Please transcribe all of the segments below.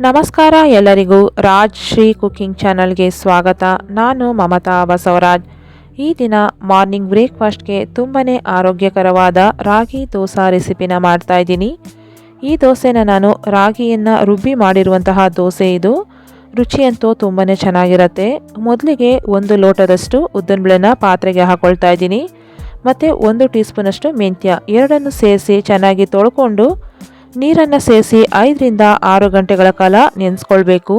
ನಮಸ್ಕಾರ ಎಲ್ಲರಿಗೂ ರಾಜ್ ಶ್ರೀ ಕುಕಿಂಗ್ ಚಾನಲ್ಗೆ ಸ್ವಾಗತ. ನಾನು ಮಮತಾ ಬಸವರಾಜ್. ಈ ದಿನ ಮಾರ್ನಿಂಗ್ ಬ್ರೇಕ್ಫಾಸ್ಟ್ಗೆ ತುಂಬಾ ಆರೋಗ್ಯಕರವಾದ ರಾಗಿ ದೋಸೆ ರೆಸಿಪಿನ ಮಾಡ್ತಾ ಇದ್ದೀನಿ. ಈ ದೋಸೆನ ನಾನು ರಾಗಿಯನ್ನು ರುಬ್ಬಿ ಮಾಡಿರುವಂತಹ ದೋಸೆ ಇದು. ರುಚಿಯಂತೂ ತುಂಬಾ ಚೆನ್ನಾಗಿರುತ್ತೆ. ಮೊದಲಿಗೆ 1 ಲೋಟದಷ್ಟು ಉದ್ದಿನಬೇಳೆನ ಪಾತ್ರೆಗೆ ಹಾಕೊಳ್ತಾ ಇದ್ದೀನಿ. ಮತ್ತು 1 ಟೀ ಸ್ಪೂನಷ್ಟು ಮೆಂತ್ಯ ಎರಡನ್ನು ಸೇರಿಸಿ ಚೆನ್ನಾಗಿ ತೊಳ್ಕೊಂಡು ನೀರನ್ನು ಸೇರಿಸಿ 5 ರಿಂದ 6 ಗಂಟೆಗಳ ಕಾಲ ನೆನೆಸ್ಕೊಳ್ಬೇಕು.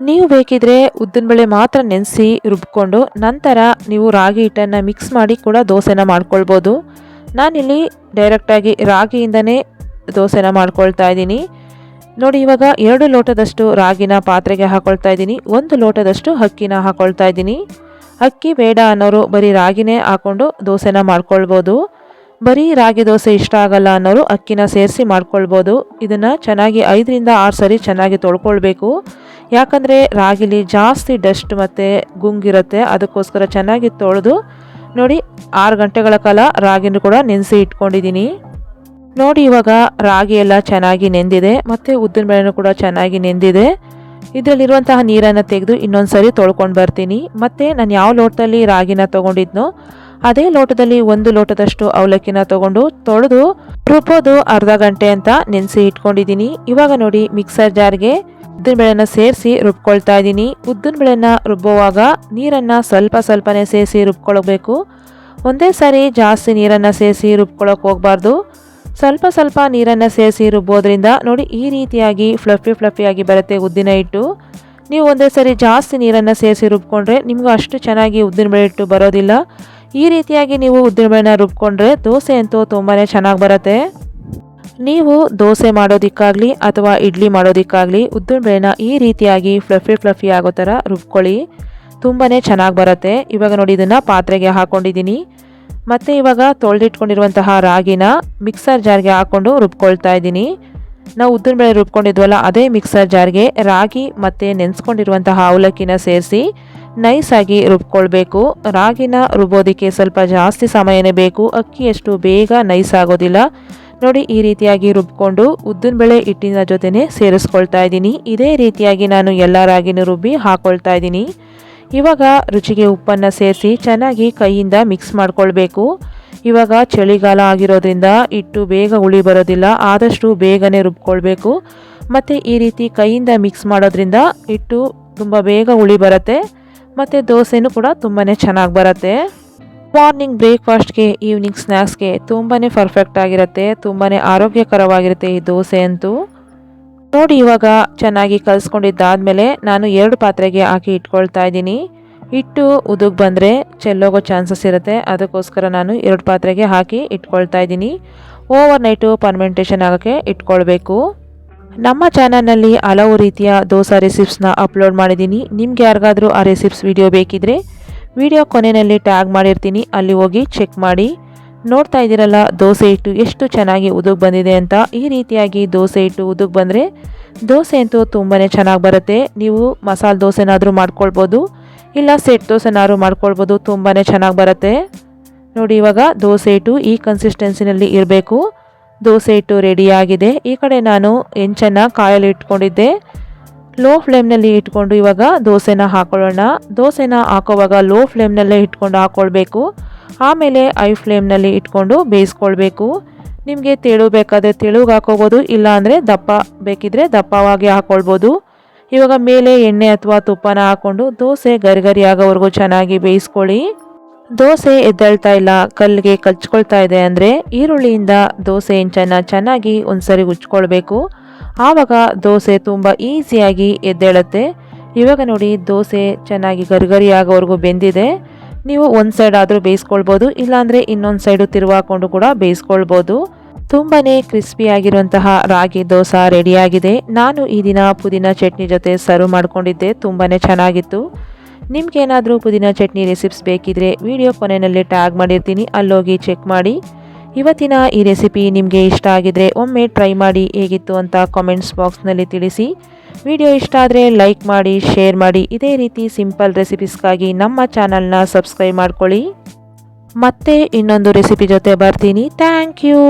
ನೀವು ಬೇಕಿದ್ರೆ ಉದ್ದಿನಬೇಳೆ ಮಾತ್ರ ನೆನೆಸಿ ರುಬ್ಕೊಂಡು ನಂತರ ನೀವು ರಾಗಿ ಹಿಟ್ಟನ್ನು ಮಿಕ್ಸ್ ಮಾಡಿ ಕೂಡ ದೋಸೆನ ಮಾಡ್ಕೊಳ್ಬೋದು. ನಾನಿಲ್ಲಿ ಡೈರೆಕ್ಟಾಗಿ ರಾಗಿಯಿಂದನೇ ದೋಸೆನ ಮಾಡ್ಕೊಳ್ತಾ ಇದ್ದೀನಿ. ನೋಡಿ, ಇವಾಗ 2 ಲೋಟದಷ್ಟು ರಾಗಿನ ಪಾತ್ರೆಗೆ ಹಾಕೊಳ್ತಾ ಇದ್ದೀನಿ. 1 ಲೋಟದಷ್ಟು ಅಕ್ಕಿನ ಹಾಕೊಳ್ತಾ ಇದ್ದೀನಿ. ಅಕ್ಕಿ ಬೇಡ ಅನ್ನೋರು ಬರೀ ರಾಗಿನೇ ಹಾಕ್ಕೊಂಡು ದೋಸೆನ ಮಾಡ್ಕೊಳ್ಬೋದು. ಬರೀ ರಾಗಿ ದೋಸೆ ಇಷ್ಟ ಆಗಲ್ಲ ಅನ್ನೋರು ಅಕ್ಕಿನ ಸೇರಿಸಿ ಮಾಡ್ಕೊಳ್ಬೋದು. ಇದನ್ನು ಚೆನ್ನಾಗಿ 5 ರಿಂದ 6 ಸರಿ ಚೆನ್ನಾಗಿ ತೊಳ್ಕೊಳ್ಬೇಕು. ಯಾಕಂದರೆ ರಾಗಿಲಿ ಜಾಸ್ತಿ ಡಸ್ಟ್ ಮತ್ತು ಗುಂಗಿರುತ್ತೆ. ಅದಕ್ಕೋಸ್ಕರ ಚೆನ್ನಾಗಿ ತೊಳೆದು ನೋಡಿ 6 ಗಂಟೆಗಳ ಕಾಲ ರಾಗಿನೂ ಕೂಡ ನೆನೆಸಿ ಇಟ್ಕೊಂಡಿದ್ದೀನಿ. ನೋಡಿ, ಇವಾಗ ರಾಗಿ ಎಲ್ಲ ಚೆನ್ನಾಗಿ ನೆಂದಿದೆ ಮತ್ತು ಉದ್ದಿನಬೇಳೆನೂ ಕೂಡ ಚೆನ್ನಾಗಿ ನೆಂದಿದೆ. ಇದರಲ್ಲಿರುವಂತಹ ನೀರನ್ನು ತೆಗೆದು ಇನ್ನೊಂದು ಸರಿ ತೊಳ್ಕೊಂಡು ಬರ್ತೀನಿ. ಮತ್ತು ನಾನು ಯಾವ ಲೋಟದಲ್ಲಿ ರಾಗಿನ ತೊಗೊಂಡಿದ್ನೋ ಅದೇ ಲೋಟದಲ್ಲಿ 1 ಲೋಟದಷ್ಟು ಅವಲಕ್ಕಿನ ತೊಗೊಂಡು ತೊಳೆದು ರುಬ್ಬೋದು ಅರ್ಧ ಗಂಟೆ ಅಂತ ನೆನೆಸಿ ಇಟ್ಕೊಂಡಿದ್ದೀನಿ. ಇವಾಗ ನೋಡಿ, ಮಿಕ್ಸರ್ ಜಾರ್ಗೆ ಉದ್ದಿನಬೇಳೆನ ಸೇರಿಸಿ ರುಬ್ಕೊಳ್ತಾ ಇದ್ದೀನಿ. ಉದ್ದಿನಬೇಳೆನ ರುಬ್ಬುವಾಗ ನೀರನ್ನು ಸ್ವಲ್ಪನೇ ಸೇರಿಸಿ ರುಬ್ಕೊಳ್ಬೇಕು. ಒಂದೇ ಸಾರಿ ಜಾಸ್ತಿ ನೀರನ್ನು ಸೇರಿಸಿ ರುಬ್ಕೊಳ್ಳೋಕೆ ಹೋಗಬಾರ್ದು. ಸ್ವಲ್ಪ ನೀರನ್ನು ಸೇರಿಸಿ ರುಬ್ಬೋದ್ರಿಂದ ನೋಡಿ ಈ ರೀತಿಯಾಗಿ ಫ್ಲಫಿಯಾಗಿ ಬರುತ್ತೆ ಉದ್ದಿನ ಹಿಟ್ಟು. ನೀವು ಒಂದೇ ಸಾರಿ ಜಾಸ್ತಿ ನೀರನ್ನು ಸೇರಿಸಿ ರುಬ್ಕೊಂಡ್ರೆ ನಿಮಗೂ ಅಷ್ಟು ಚೆನ್ನಾಗಿ ಉದ್ದಿನಬೇಳೆ ಹಿಟ್ಟು ಬರೋದಿಲ್ಲ. ಈ ರೀತಿಯಾಗಿ ನೀವು ಉದ್ದಿನಬೇಳೆನ ರುಬ್ಕೊಂಡ್ರೆ ದೋಸೆ ಅಂತೂ ತುಂಬಾ ಚೆನ್ನಾಗಿ ಬರುತ್ತೆ. ನೀವು ದೋಸೆ ಮಾಡೋದಕ್ಕಾಗಲಿ ಅಥವಾ ಇಡ್ಲಿ ಮಾಡೋದಕ್ಕಾಗಲಿ ಉದ್ದಿನಬೇಳೆನ ಈ ರೀತಿಯಾಗಿ ಫ್ಲಫಿ ಆಗೋ ಥರ ರುಬ್ಕೊಳ್ಳಿ, ತುಂಬಾ ಚೆನ್ನಾಗಿ ಬರುತ್ತೆ. ಇವಾಗ ನೋಡಿ, ಇದನ್ನು ಪಾತ್ರೆಗೆ ಹಾಕ್ಕೊಂಡಿದ್ದೀನಿ. ಮತ್ತು ಇವಾಗ ತೊಳೆದಿಟ್ಕೊಂಡಿರುವಂತಹ ರಾಗಿನ ಮಿಕ್ಸರ್ ಜಾರ್ಗೆ ಹಾಕ್ಕೊಂಡು ರುಬ್ಕೊಳ್ತಾ ಇದ್ದೀನಿ. ನಾವು ಉದ್ದಿನಬೇಳೆ ರುಬ್ಕೊಂಡಿದ್ವಲ್ಲ ಅದೇ ಮಿಕ್ಸರ್ ಜಾರ್ಗೆ ರಾಗಿ ಮತ್ತು ನೆನೆಸ್ಕೊಂಡಿರುವಂತಹ ಅವಲಕ್ಕಿನ ಸೇರಿಸಿ ನೈಸಾಗಿ ರುಬ್ಕೊಳ್ಬೇಕು. ರಾಗಿನ ರುಬ್ಬೋದಕ್ಕೆ ಸ್ವಲ್ಪ ಜಾಸ್ತಿ ಸಮಯನೇ ಬೇಕು. ಅಕ್ಕಿಯಷ್ಟು ಬೇಗ ನೈಸ್ ಆಗೋದಿಲ್ಲ. ನೋಡಿ, ಈ ರೀತಿಯಾಗಿ ರುಬ್ಕೊಂಡು ಉದ್ದಿನಬೇಳೆ ಹಿಟ್ಟಿನ ಜೊತೆನೇ ಸೇರಿಸ್ಕೊಳ್ತಾ ಇದ್ದೀನಿ. ಇದೇ ರೀತಿಯಾಗಿ ನಾನು ಎಲ್ಲ ರಾಗಿನೂ ರುಬ್ಬಿ ಹಾಕ್ಕೊಳ್ತಾ ಇದ್ದೀನಿ. ಇವಾಗ ರುಚಿಗೆ ಉಪ್ಪನ್ನು ಸೇರಿಸಿ ಚೆನ್ನಾಗಿ ಕೈಯಿಂದ ಮಿಕ್ಸ್ ಮಾಡ್ಕೊಳ್ಬೇಕು. ಇವಾಗ ಚಳಿಗಾಲ ಆಗಿರೋದ್ರಿಂದ ಹಿಟ್ಟು ಬೇಗ ಹುಳಿ ಬರೋದಿಲ್ಲ. ಆದಷ್ಟು ಬೇಗನೆ ರುಬ್ಕೊಳ್ಬೇಕು. ಮತ್ತು ಈ ರೀತಿ ಕೈಯಿಂದ ಮಿಕ್ಸ್ ಮಾಡೋದ್ರಿಂದ ಹಿಟ್ಟು ತುಂಬ ಬೇಗ ಹುಳಿ ಬರುತ್ತೆ ಮತ್ತು ದೋಸೆನೂ ಕೂಡ ತುಂಬಾ ಚೆನ್ನಾಗಿ ಬರುತ್ತೆ. ಮಾರ್ನಿಂಗ್ ಬ್ರೇಕ್ಫಾಸ್ಟ್ಗೆ ಈವ್ನಿಂಗ್ ಸ್ನ್ಯಾಕ್ಸ್ಗೆ ತುಂಬಾ ಪರ್ಫೆಕ್ಟ್ ಆಗಿರುತ್ತೆ. ತುಂಬಾ ಆರೋಗ್ಯಕರವಾಗಿರುತ್ತೆ ಈ ದೋಸೆ ಅಂತೂ. ನೋಡಿ, ಇವಾಗ ಚೆನ್ನಾಗಿ ಕಲಿಸ್ಕೊಂಡಿದ್ದಾದಮೇಲೆ ನಾನು 2 ಪಾತ್ರೆಗೆ ಹಾಕಿ ಇಟ್ಕೊಳ್ತಾ ಇದ್ದೀನಿ. ಹಿಟ್ಟು ಉದುಗ್ ಬಂದರೆ ಚೆಲ್ಲೋಗೋ ಚಾನ್ಸಸ್ ಇರುತ್ತೆ. ಅದಕ್ಕೋಸ್ಕರ ನಾನು 2 ಪಾತ್ರೆಗೆ ಹಾಕಿ ಇಟ್ಕೊಳ್ತಾ ಇದ್ದೀನಿ. ಓವರ್ ನೈಟು ಫರ್ಮೆಂಟೇಷನ್ ಆಗೋಕ್ಕೆ ಇಟ್ಕೊಳ್ಬೇಕು. ನಮ್ಮ ಚಾನಲ್ನಲ್ಲಿ ಹಲವು ರೀತಿಯ ದೋಸೆ ರೆಸಿಪ್ಸ್ನ ಅಪ್ಲೋಡ್ ಮಾಡಿದ್ದೀನಿ. ನಿಮ್ಗೆ ಯಾರಿಗಾದರೂ ಆ ರೆಸಿಪ್ಸ್ ವಿಡಿಯೋ ಬೇಕಿದ್ರೆ ವಿಡಿಯೋ ಕೊನೆಯಲ್ಲಿ ಟ್ಯಾಗ್ ಮಾಡಿರ್ತೀನಿ, ಅಲ್ಲಿ ಹೋಗಿ ಚೆಕ್ ಮಾಡಿ. ನೋಡ್ತಾ ಇದ್ದೀರಲ್ಲ ದೋಸೆ ಹಿಟ್ಟು ಎಷ್ಟು ಚೆನ್ನಾಗಿ ಉದುಗ್ ಬಂದಿದೆ ಅಂತ. ಈ ರೀತಿಯಾಗಿ ದೋಸೆ ಹಿಟ್ಟು ಉದುಗ್ ಬಂದರೆ ದೋಸೆ ಅಂತೂ ತುಂಬಾ ಚೆನ್ನಾಗಿ ಬರುತ್ತೆ. ನೀವು ಮಸಾಲೆ ದೋಸೆನಾದರೂ ಮಾಡ್ಕೊಳ್ಬೋದು, ಇಲ್ಲ ಸೆಟ್ ದೋಸೆನಾದರೂ ಮಾಡ್ಕೊಳ್ಬೋದು, ತುಂಬಾ ಚೆನ್ನಾಗಿ ಬರುತ್ತೆ. ನೋಡಿ, ಇವಾಗ ದೋಸೆ ಹಿಟ್ಟು ಈ ಕನ್ಸಿಸ್ಟೆನ್ಸಿನಲ್ಲಿ ಇರಬೇಕು. ದೋಸೆ ಹಿಟ್ಟು ರೆಡಿಯಾಗಿದೆ. ಈ ಕಡೆ ನಾನು ಹೆಂಚನ್ನು ಕಾಯಲ್ಲಿ ಇಟ್ಕೊಂಡಿದ್ದೆ. ಲೋ ಫ್ಲೇಮ್ನಲ್ಲಿ ಇಟ್ಕೊಂಡು ಇವಾಗ ದೋಸೆನ ಹಾಕೊಳ್ಳೋಣ. ದೋಸೆನ ಹಾಕೋವಾಗ ಲೋ ಫ್ಲೇಮ್ನಲ್ಲೇ ಇಟ್ಕೊಂಡು ಹಾಕ್ಕೊಳ್ಬೇಕು. ಆಮೇಲೆ ಹೈ ಫ್ಲೇಮ್ನಲ್ಲಿ ಇಟ್ಕೊಂಡು ಬೇಯಿಸ್ಕೊಳ್ಬೇಕು. ನಿಮಗೆ ತೆಳು ಬೇಕಾದರೆ ತೆಳುಗೆ ಹಾಕೋಬೋದು, ಇಲ್ಲ ಅಂದರೆ ದಪ್ಪ ಬೇಕಿದ್ರೆ ದಪ್ಪವಾಗಿ ಹಾಕ್ಕೊಳ್ಬೋದು. ಇವಾಗ ಮೇಲೆ ಎಣ್ಣೆ ಅಥವಾ ತುಪ್ಪನ ಹಾಕ್ಕೊಂಡು ದೋಸೆ ಗರಿ ಆಗೋವರೆಗೂ ಚೆನ್ನಾಗಿ ಬೇಯಿಸ್ಕೊಳ್ಳಿ. ದೋಸೆ ಎದ್ದೇಳ್ತಾ ಇಲ್ಲ, ಕಲ್ಲಿಗೆ ಕಚ್ಕೊಳ್ತಾ ಇದೆ ಅಂದರೆ ಈರುಳ್ಳಿಯಿಂದ ದೋಸೆ ಹೆಂಚನ್ನು ಚೆನ್ನಾಗಿ ಒಂದ್ಸರಿ ಉಜ್ಕೊಳ್ಬೇಕು. ಆವಾಗ ದೋಸೆ ತುಂಬ ಈಸಿಯಾಗಿ ಎದ್ದೇಳುತ್ತೆ. ಇವಾಗ ನೋಡಿ, ದೋಸೆ ಚೆನ್ನಾಗಿ ಗರಿ ಆಗೋವರೆಗೂ ಬೆಂದಿದೆ. ನೀವು ಒಂದು ಸೈಡ್ ಆದರೂ ಬೇಯಿಸ್ಕೊಳ್ಬೋದು, ಇಲ್ಲಾಂದರೆ ಇನ್ನೊಂದು ಸೈಡು ತಿರುವಾಕೊಂಡು ಕೂಡ ಬೇಯಿಸ್ಕೊಳ್ಬೋದು. ತುಂಬಾ ಕ್ರಿಸ್ಪಿಯಾಗಿರುವಂತಹ ರಾಗಿ ದೋಸೆ ರೆಡಿಯಾಗಿದೆ. ನಾನು ಈ ದಿನ ಪುದೀನ ಚಟ್ನಿ ಜೊತೆ ಸರ್ವ್ ಮಾಡ್ಕೊಂಡಿದ್ದೆ. ತುಂಬಾ ಚೆನ್ನಾಗಿತ್ತು. ನಿಮ್ಗೇನಾದರೂ ಪುದೀನ ಚಟ್ನಿ ರೆಸಿಪ್ಸ್ ಬೇಕಿದ್ರೆ ವಿಡಿಯೋ ಕೊನೆಯಲ್ಲಿ ಟ್ಯಾಗ್ ಮಾಡಿರ್ತೀನಿ, ಅಲ್ಲೋಗಿ ಚೆಕ್ ಮಾಡಿ. ಇವತ್ತಿನ ಈ ರೆಸಿಪಿ ನಿಮಗೆ ಇಷ್ಟ ಆಗಿದ್ರೆ ಒಮ್ಮೆ ಟ್ರೈ ಮಾಡಿ ಹೇಗಿತ್ತು ಅಂತ ಕಾಮೆಂಟ್ಸ್ ಬಾಕ್ಸ್ನಲ್ಲಿ ತಿಳಿಸಿ. ವಿಡಿಯೋ ಇಷ್ಟ ಆದರೆ ಲೈಕ್ ಮಾಡಿ, ಶೇರ್ ಮಾಡಿ. ಇದೇ ರೀತಿ ಸಿಂಪಲ್ ರೆಸಿಪೀಸ್ಗಾಗಿ ನಮ್ಮ ಚಾನಲ್ನ ಸಬ್ಸ್ಕ್ರೈಬ್ ಮಾಡ್ಕೊಳ್ಳಿ. ಮತ್ತೆ ಇನ್ನೊಂದು ರೆಸಿಪಿ ಜೊತೆ ಬರ್ತೀನಿ. Thank you.